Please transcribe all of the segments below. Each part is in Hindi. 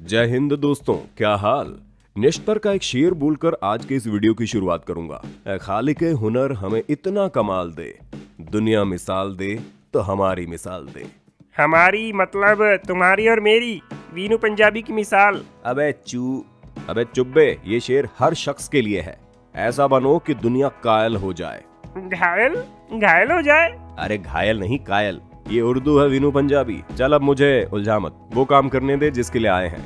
जय हिंद दोस्तों, क्या हाल। निश्तर का एक शेर बोलकर आज के इस वीडियो की शुरुआत करूंगा। ऐ खालिके हुनर हमें इतना कमाल दे, दुनिया मिसाल दे तो हमारी मिसाल दे। हमारी मतलब तुम्हारी और मेरी, वीनू पंजाबी की मिसाल। अबे चुप बे, ये शेर हर शख्स के लिए है। ऐसा बनो कि दुनिया कायल हो जाए। घायल हो जाए? अरे घायल नहीं, कायल। ये उर्दू है वीनू पंजाबी। चल अब मुझे उलझा मत, वो काम करने दे जिसके लिए आए हैं।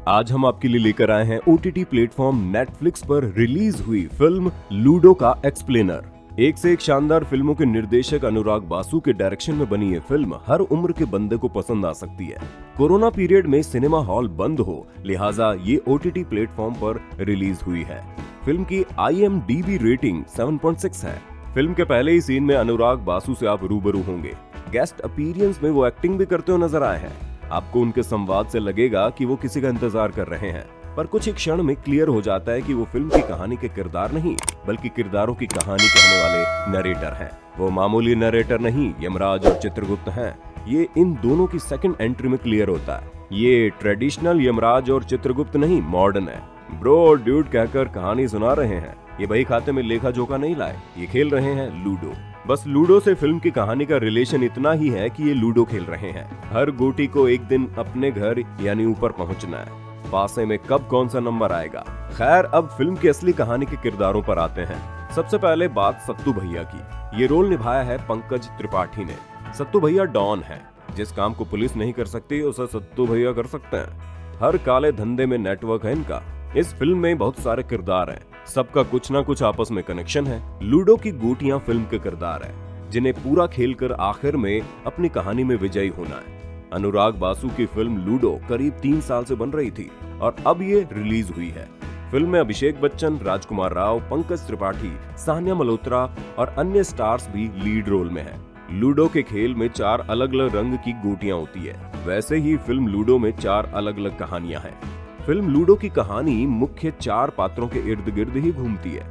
आज हम आपके लिए लेकर आए हैं OTT प्लेटफॉर्म नेटफ्लिक्स पर रिलीज हुई फिल्म लूडो का एक्सप्लेनर। एक से एक शानदार फिल्मों के निर्देशक अनुराग बासु के डायरेक्शन में बनी ये फिल्म हर उम्र के बंदे को पसंद आ सकती है। कोरोना पीरियड में सिनेमा हॉल बंद हो, लिहाजा ये OTT प्लेटफॉर्म पर रिलीज हुई है। फिल्म की IMDb रेटिंग 7.6 है। फिल्म के पहले ही सीन में अनुराग बासु से आप रूबरू होंगे। गेस्ट अपीयरेंस में वो एक्टिंग भी करते हुए नजर आए हैं। आपको उनके संवाद से लगेगा कि वो किसी का इंतजार कर रहे हैं, पर कुछ ही क्षण में क्लियर हो जाता है कि वो फिल्म की कहानी के किरदार नहीं, बल्कि किरदारों की कहानी कहने वाले नरेटर हैं। वो मामूली नरेटर नहीं, यमराज और चित्रगुप्त हैं। ये इन दोनों की सेकंड एंट्री में क्लियर होता है। ये ट्रेडिशनल यमराज और चित्रगुप्त नहीं, मॉडर्न है। ब्रो और ड्यूड कहकर कहानी सुना रहे हैं। ये बही खाते में लेखा जोखा नहीं लाए, ये खेल रहे हैं लूडो। बस लूडो से फिल्म की कहानी का रिलेशन इतना ही है कि ये लूडो खेल रहे हैं। हर गोटी को एक दिन अपने घर यानी ऊपर पहुंचना है। पासे में कब कौन सा नंबर आएगा। खैर, अब फिल्म की असली कहानी के किरदारों पर आते हैं। सबसे पहले बात सत्तू भैया की। ये रोल निभाया है पंकज त्रिपाठी ने। सत्तू भैया डॉन है। जिस काम को पुलिस नहीं कर सकती उसे सत्तू भैया कर सकते हैं। हर काले धंधे में नेटवर्क है इनका। इस फिल्म में बहुत सारे किरदार हैं, सबका कुछ ना कुछ आपस में कनेक्शन है। लूडो की गोटियां फिल्म के किरदार हैं, जिन्हें पूरा खेलकर आखिर में अपनी कहानी में विजयी होना है। अनुराग बासु की फिल्म लूडो करीब 3 साल से बन रही थी और अब ये रिलीज हुई है। फिल्म में अभिषेक बच्चन, राजकुमार राव, पंकज त्रिपाठी, सान्या मल्होत्रा और अन्य स्टार्स भी लीड रोल में हैं। लूडो के खेल में 4 अलग अलग रंग की गोटियां होती है। वैसे ही फिल्म लूडो में 4 अलग अलग कहानियां हैं। फिल्म लूडो की कहानी मुख्य 4 पात्रों के इर्द गिर्द ही घूमती है।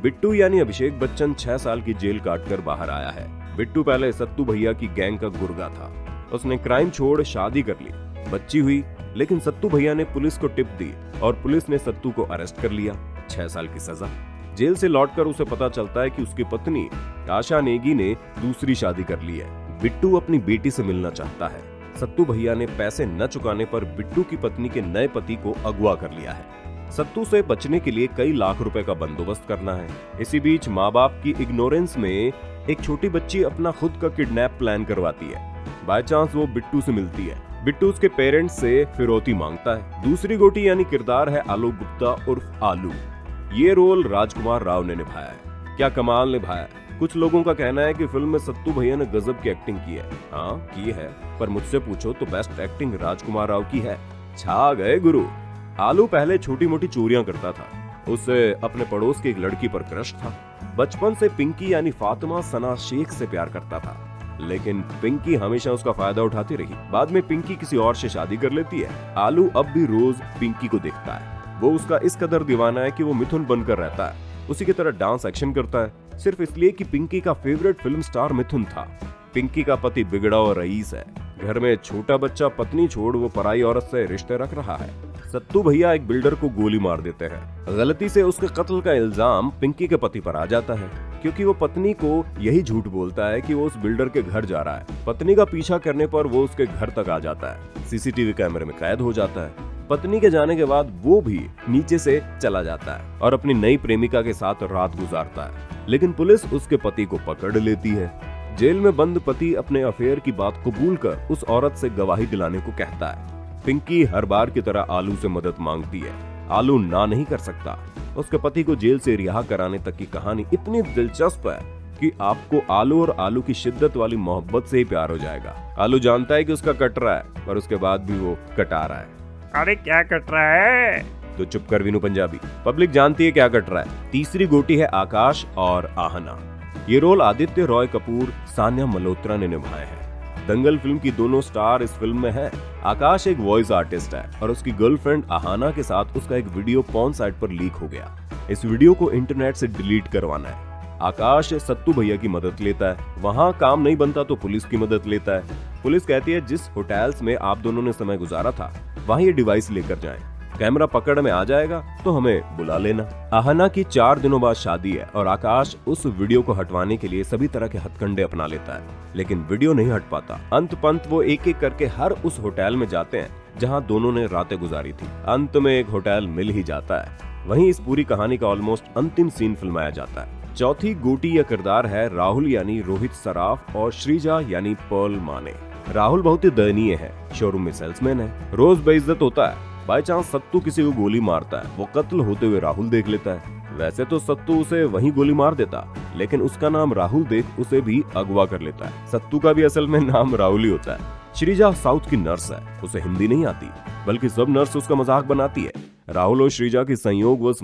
बिट्टू यानी अभिषेक बच्चन 6 साल की जेल काटकर बाहर आया है। बिट्टू पहले सत्तू भैया की गैंग का गुर्गा था। उसने क्राइम छोड़ शादी कर ली, बच्ची हुई, लेकिन सत्तू भैया ने पुलिस को टिप दी और पुलिस ने सत्तू को अरेस्ट कर लिया। 6 साल की सजा। जेल से लौटकर उसे पता चलता है कि उसकी पत्नी आशा नेगी ने दूसरी शादी कर ली है। बिट्टू अपनी बेटी से मिलना चाहता है। सत्तू भैया ने पैसे न चुकाने पर बिट्टू की पत्नी के नए पति को अगवा कर लिया है। सत्तू से बचने के लिए कई लाख रुपए का बंदोबस्त करना है। इसी बीच माँ बाप की इग्नोरेंस में एक छोटी बच्ची अपना खुद का किडनैप प्लान करवाती है। बाय चांस वो बिट्टू से मिलती है। बिट्टू उसके पेरेंट्स से फिरौती मांगता है। दूसरी गोटी यानी किरदार है आलोक गुप्ता उर्फ आलू। ये रोल राजकुमार राव ने निभाया है। क्या कमाल निभाया है। कुछ लोगों का कहना है कि फिल्म में सत्तू भैया ने गजब की एक्टिंग की है। हाँ, की है, पर मुझसे पूछो तो बेस्ट एक्टिंग राजकुमार राव की है। छा गए गुरु। आलू पहले छोटी मोटी चोरियां करता था। उससे अपने पड़ोस की एक लड़की पर क्रश था। बचपन से पिंकी यानी फातिमा सना शेख से प्यार करता था, लेकिन पिंकी हमेशा उसका फायदा उठाती रही। बाद में पिंकी किसी और से शादी कर लेती है। आलू अब भी रोज पिंकी को देखता है। वो उसका इस कदर दीवाना है कि वो मिथुन बनकर रहता है। उसी की तरह डांस एक्शन करता है, सिर्फ इसलिए कि पिंकी का फेवरेट फिल्म स्टार मिथुन था। पिंकी का पति बिगड़ा और रईस है। घर में छोटा बच्चा पत्नी छोड़ वो पराई औरत से रिश्ते रख रहा है। सत्तू भैया एक बिल्डर को गोली मार देते हैं। गलती से उसके कत्ल का इल्जाम पिंकी के पति पर आ जाता है, क्योंकि वो पत्नी को यही झूठ बोलता है कि वो उस बिल्डर के घर जा रहा है। पत्नी का पीछा करने पर वो उसके घर तक आ जाता है। CCTV कैमरे में कैद हो जाता है। पत्नी के जाने के बाद वो भी नीचे से चला जाता है और अपनी नई प्रेमिका के साथ रात गुजारता है, लेकिन पुलिस उसके पति को पकड़ लेती है। जेल में बंद पति अपने अफेयर की बात कबूल कर उस औरत से गवाही दिलाने को कहता है। पिंकी हर बार की तरह आलू से मदद मांगती है। आलू ना नहीं कर सकता। उसके पति को जेल से रिहा कराने तक की कहानी इतनी दिलचस्प है कि आपको आलू और आलू की शिद्दत वाली मोहब्बत से ही प्यार हो जाएगा। आलू जानता है कि उसका कट रहा है, पर उसके बाद भी वो कटा रहा है। अरे क्या कट रहा है? तो चुप कर वीनू पंजाबी, पब्लिक जानती है क्या कट रहा है। तीसरी गोटी है आकाश और आहना। ये रोल आदित्य रॉय कपूर, सान्या मल्होत्रा ने निभाए हैं। दंगल फिल्म की दोनों स्टार इस फिल्म में हैं। आकाश एक वॉइस आर्टिस्ट है और उसकी गर्लफ्रेंड आहाना के साथ उसका एक वीडियो पॉर्न साइट पर लीक हो गया। इस वीडियो को इंटरनेट से डिलीट करवाना है। आकाश सत्तू भैया की मदद लेता है। वहाँ काम नहीं बनता तो पुलिस की मदद लेता है। पुलिस कहती है जिस होटल्स में आप दोनों ने समय गुजारा था वहीं ये डिवाइस लेकर जाएं। कैमरा पकड़ में आ जाएगा तो हमें बुला लेना। आहना की 4 दिनों बाद शादी है और आकाश उस वीडियो को हटवाने के लिए सभी तरह के हथकंडे अपना लेता है, लेकिन वीडियो नहीं हट पाता। अंत पंत वो एक एक करके हर उस होटल में जाते हैं जहां दोनों ने रातें गुजारी थी। अंत में एक होटल मिल ही जाता है। वहीं इस पूरी कहानी का ऑलमोस्ट अंतिम सीन फिल्माया जाता है। चौथी गोटी या किरदार है राहुल यानी रोहित सराफ और श्रीजा यानी पर्ल माने। राहुल बहुत ही दयनीय है, शोरूम में सेल्समैन है, रोज बेइज्जत होता है। बाय चांस सत्तू किसी को गोली मारता है, वो कत्ल होते हुए राहुल देख लेता है। वैसे तो सत्तू उसे वहीं गोली मार देता, लेकिन उसका नाम राहुल देख उसे भी अगवा कर लेता है। सत्तू का भी असल में नाम राहुल ही होता है। श्रीजा साउथ की नर्स है, उसे हिंदी नहीं आती, बल्कि सब नर्स उसका मजाक बनाती है। राहुल और श्रीजा की संयोगवश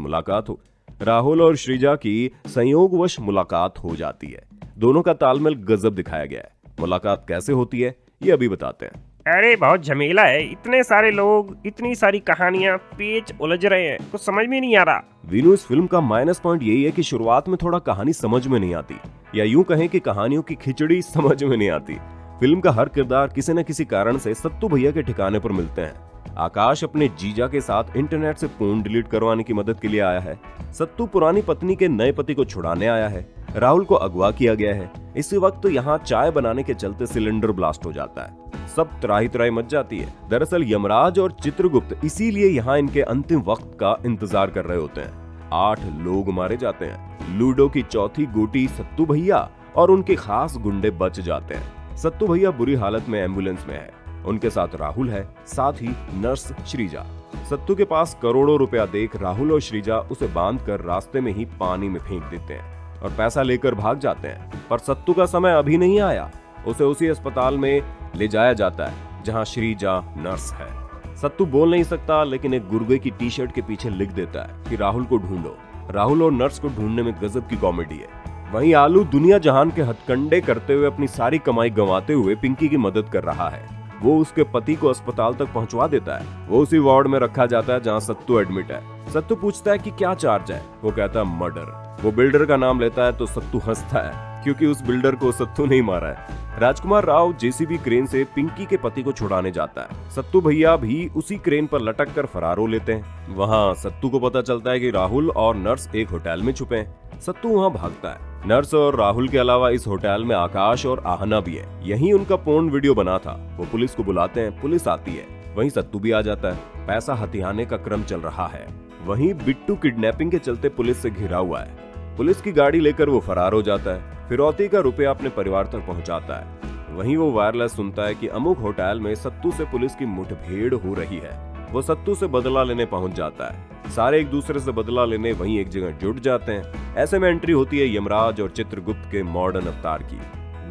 मुलाकात हो जाती है। दोनों का तालमेल गजब दिखाया गया है। मुलाकात कैसे होती है ये अभी बताते हैं। अरे बहुत झमेला है, इतने सारे लोग, इतनी सारी कहानियां, पेच उलझ रहे हैं, कुछ समझ में नहीं आ रहा। वीनू, इस फिल्म का माइनस पॉइंट यही है कि शुरुआत में थोड़ा कहानी समझ में नहीं आती, या यूं कहें कि कहानियों की खिचड़ी समझ में नहीं आती। फिल्म का हर किरदार किसी न किसी कारण से सत्तू भैया के ठिकाने पर मिलते हैं। आकाश अपने जीजा के साथ इंटरनेट से फोन डिलीट करवाने की मदद के लिए आया है। सत्तू पुरानी पत्नी के नए पति को छुड़ाने आया है। राहुल को अगवा किया गया है। इसी वक्त यहाँ चाय बनाने के चलते सिलेंडर ब्लास्ट हो जाता है। सब त्राही त्राही मच जाती है। दरअसल यमराज और चित्रगुप्त इसीलिए यहाँ इनके अंतिम वक्त का इंतजार कर रहे होते हैं। 8 लोग मारे जाते हैं। लूडो की चौथी गोटी सत्तू भैया और उनके खास गुंडे बच जाते हैं। सत्तू भैया बुरी हालत में एम्बुलेंस में है। उनके साथ राहुल है, साथ ही नर्स श्रीजा। सत्तू के पास करोड़ों रुपया देख राहुल और श्रीजा उसे बांधकर रास्ते में ही पानी में फेंक देते हैं और पैसा लेकर भाग जाते हैं। पर सत्तू का समय अभी नहीं आया। उसे उसी अस्पताल में ले जाया जाता है जहां श्रीजा नर्स है। सत्तू बोल नहीं सकता, लेकिन एक गुर्गे की टी शर्ट के पीछे लिख देता है कि राहुल को ढूंढो। राहुल और नर्स को ढूंढने में गजब की कॉमेडी है। वहीं आलू दुनिया जहान के हथकंडे करते हुए अपनी सारी कमाई गंवाते हुए पिंकी की मदद कर रहा है। वो उसके पति को अस्पताल तक पहुंचवा देता है। वो उसी वार्ड में रखा जाता है जहां सत्तू एडमिट है। सत्तू पूछता है कि क्या चार्ज है। वो कहता है मर्डर। वो बिल्डर का नाम लेता है तो सत्तू हंसता है, क्योंकि उस बिल्डर को सत्तू नहीं मारा है। राजकुमार राव जेसीबी क्रेन से पिंकी के पति को छुड़ाने जाता है। सत्तू भैया भी उसी क्रेन पर लटक कर फरार हो लेते हैं। वहाँ सत्तू को पता चलता है कि राहुल और नर्स एक होटल में छुपे हैं। सत्तू वहाँ भागता है। नर्स और राहुल के अलावा इस होटल में आकाश और आहना भी है। यही उनका पोर्न वीडियो बना था। वो पुलिस को बुलाते हैं, पुलिस आती है। वहीं सत्तू भी आ जाता है। पैसा हथियाने का क्रम चल रहा है। वहीं बिट्टू किडनैपिंग के चलते पुलिस से घिरा हुआ है। पुलिस की गाड़ी लेकर वो फरार हो जाता है। फिरौती का रुपया अपने परिवार तक पहुंचाता है। वहीं वो वायरलेस सुनता है कि अमुक होटल में सत्तू से पुलिस की मुठभेड़ हो रही है। वो सत्तू से बदला लेने पहुंच जाता है। सारे एक दूसरे से बदला लेने वहीं एक जगह जुट जाते हैं। ऐसे में एंट्री होती है यमराज और चित्रगुप्त के मॉडर्न अवतार की।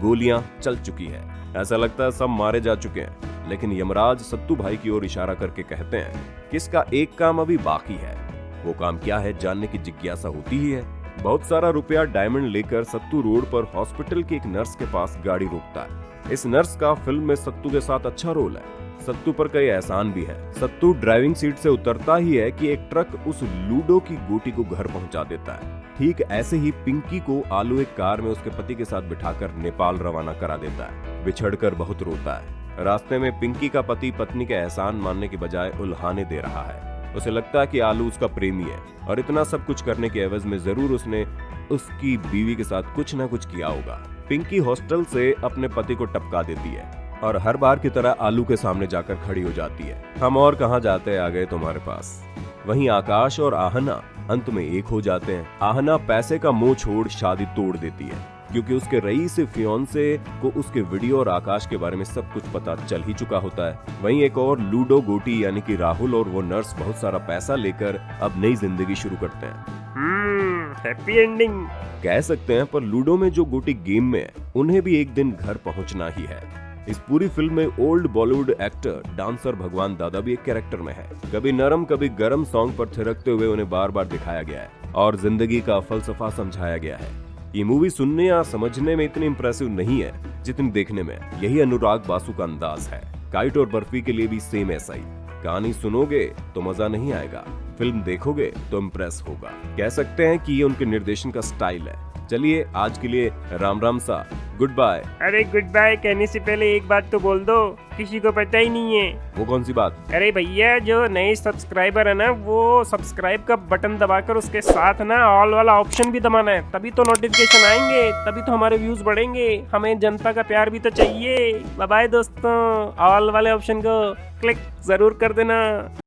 गोलियां चल चुकी है। ऐसा लगता है सब मारे जा चुके हैं, लेकिन यमराज सत्तू भाई की ओर इशारा करके कहते हैं कि इसका एक काम अभी बाकी है। वो काम क्या है जानने की जिज्ञासा होती ही है। बहुत सारा रुपया डायमंड लेकर सत्तू रोड पर हॉस्पिटल की एक नर्स के पास गाड़ी रोकता है। इस नर्स का फिल्म में सत्तू के साथ अच्छा रोल है। सत्तू पर कई एहसान भी है। सत्तू ड्राइविंग सीट से उतरता ही है कि एक ट्रक उस लूडो की गोटी को घर पहुंचा देता है। ठीक ऐसे ही पिंकी को आलू एक कार में उसके पति के साथ बिठाकर नेपाल रवाना करा देता है। बिछड़कर बहुत रोता है। रास्ते में पिंकी का पति पत्नी के एहसान मानने की बजाय उल्हाने दे रहा है। उसे लगता है कि आलू उसका प्रेमी है और इतना सब कुछ करने के एवज में जरूर उसने उसकी बीवी के साथ कुछ न कुछ किया होगा। पिंकी हॉस्टल से अपने पति को टपका देती है और हर बार की तरह आलू के सामने जाकर खड़ी हो जाती है। हम और कहां जाते आ गए तुम्हारे पास। वहीं आकाश और आहना अंत में एक हो जाते हैं। आहना पैसे का मोह छोड़ शादी तोड़ देती है, क्योंकि उसके रईस फियोंसे को उसके वीडियो और आकाश के बारे में सब कुछ पता चल ही चुका होता है। वहीं एक और लूडो गोटी यानी कि राहुल और वो नर्स बहुत सारा पैसा लेकर अब नई जिंदगी शुरू करते हैं। हैप्पी एंडिंग कह सकते हैं, पर लूडो में जो गोटी गेम में है उन्हें भी एक दिन घर पहुंचना ही है। इस पूरी फिल्म में ओल्ड बॉलीवुड एक्टर डांसर भगवान दादा भी एक कैरेक्टर में है। कभी नरम कभी गरम सॉन्ग पर थिरकते हुए उन्हें बार बार दिखाया गया है और जिंदगी का फलसफा समझाया गया है। ये मूवी सुनने या समझने में इतनी इम्प्रेसिव नहीं है जितनी देखने में। यही अनुराग बासु का अंदाज है। काइट और बर्फी के लिए भी सेम ऐसा ही। कहानी सुनोगे तो मजा नहीं आएगा, फिल्म देखोगे तो इम्प्रेस होगा। कह सकते हैं कि ये उनके निर्देशन का स्टाइल है। चलिए आज के लिए राम राम सा, गुड बाय। अरे गुड बाय कहने से पहले एक बात तो बोल दो, किसी को पता ही नहीं है। वो कौन सी बात? अरे भैया जो नए सब्सक्राइबर है ना, वो सब्सक्राइब का बटन दबाकर उसके साथ ना ऑल वाला ऑप्शन भी दबाना है, तभी तो नोटिफिकेशन आएंगे, तभी तो हमारे व्यूज बढ़ेंगे। हमें जनता का प्यार भी तो चाहिए। बाय बाय दोस्तों, ऑल वाले ऑप्शन को क्लिक जरूर कर देना।